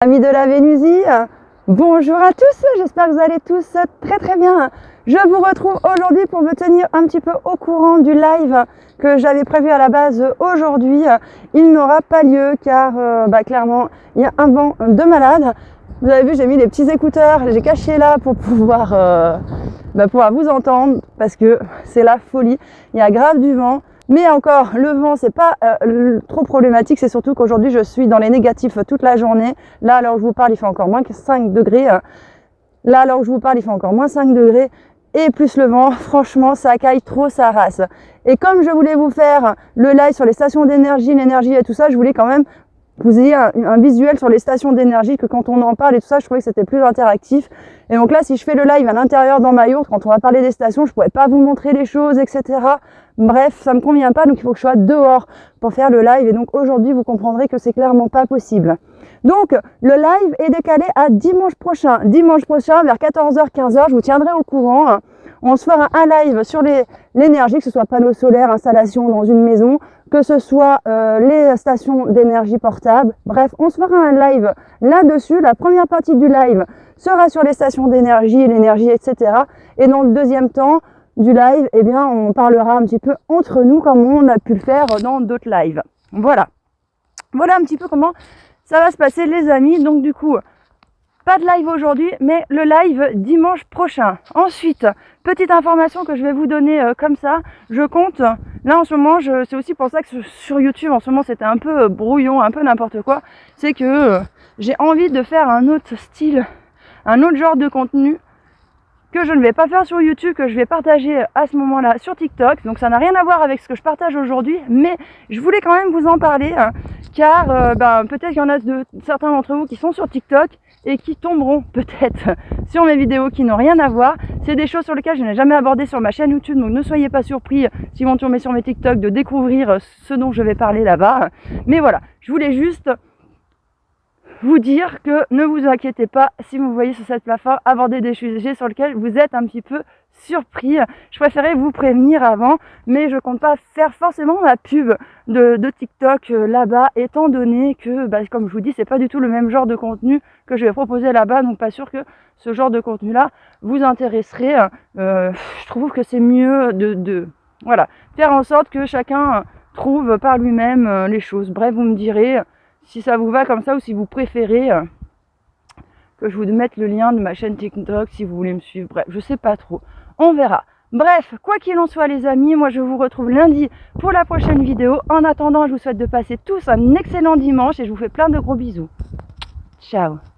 Amis de la Vénusie, bonjour à tous, j'espère que vous allez tous très bien. Je vous retrouve aujourd'hui pour me tenir un petit peu au courant du live que j'avais prévu à la base aujourd'hui. Il n'aura pas lieu car clairement il y a un vent de malade. Vous avez vu, j'ai mis des petits écouteurs, j'ai caché là pour pouvoir vous entendre parce que c'est la folie. Il y a grave du vent. Mais encore, le vent, c'est pas trop problématique, c'est surtout qu'aujourd'hui, je suis dans les négatifs toute la journée. Là, alors je vous parle, il fait encore moins que 5 degrés. Là, alors je vous parle, il fait encore moins 5 degrés. Et plus le vent, franchement, ça caille trop sa race. Et comme je voulais vous faire le live sur les stations d'énergie, l'énergie et tout ça, je voulais quand même vous ayez un visuel sur les stations d'énergie, que quand on en parle et tout ça, je trouvais que c'était plus interactif. Et donc là, si je fais le live à l'intérieur dans ma yourte, quand on va parler des stations, je pourrais pas vous montrer les choses, etc. Bref, ça me convient pas, donc il faut que je sois dehors pour faire le live. Et donc aujourd'hui, vous comprendrez que c'est clairement pas possible. Donc, le live est décalé à dimanche prochain. Dimanche prochain, vers 14h, 15h, je vous tiendrai au courant. On se fera un live sur l'énergie, que ce soit panneaux solaires, installation dans une maison, que ce soit les stations d'énergie portable. Bref, on se fera un live là-dessus. La première partie du live sera sur les stations d'énergie, l'énergie, etc. Et dans le deuxième temps du live, eh bien, on parlera un petit peu entre nous comme on a pu le faire dans d'autres lives. Voilà. Voilà un petit peu comment ça va se passer, les amis. Donc du coup, pas de live aujourd'hui, mais le live dimanche prochain. Ensuite, petite information que je vais vous donner comme ça, je compte, là en ce moment, c'est aussi pour ça que sur YouTube en ce moment c'était un peu brouillon, un peu n'importe quoi, c'est que j'ai envie de faire un autre style, un autre genre de contenu que je ne vais pas faire sur YouTube, que je vais partager à ce moment-là sur TikTok. Donc ça n'a rien à voir avec ce que je partage aujourd'hui, mais je voulais quand même vous en parler, car peut-être qu'il y en a certains d'entre vous qui sont sur TikTok et qui tomberont peut-être sur mes vidéos qui n'ont rien à voir. C'est des choses sur lesquelles je n'ai jamais abordé sur ma chaîne YouTube, donc ne soyez pas surpris si vous tombez sur mes TikTok de découvrir ce dont je vais parler là-bas. Mais voilà, je voulais juste vous dire que ne vous inquiétez pas si vous voyez sur cette plateforme aborder des sujets sur lesquels vous êtes un petit peu surpris. Je préférais vous prévenir avant, mais je compte pas faire forcément la pub de TikTok là-bas, étant donné que, comme je vous dis, c'est pas du tout le même genre de contenu que je vais proposer là-bas, donc pas sûr que ce genre de contenu-là vous intéresserait. Je trouve que c'est mieux de faire en sorte que chacun trouve par lui-même les choses. Bref, vous me direz si ça vous va comme ça ou si vous préférez que je vous mette le lien de ma chaîne TikTok si vous voulez me suivre. Bref, je sais pas trop. On verra. Bref, quoi qu'il en soit les amis, moi je vous retrouve lundi pour la prochaine vidéo. En attendant, je vous souhaite de passer tous un excellent dimanche et je vous fais plein de gros bisous. Ciao.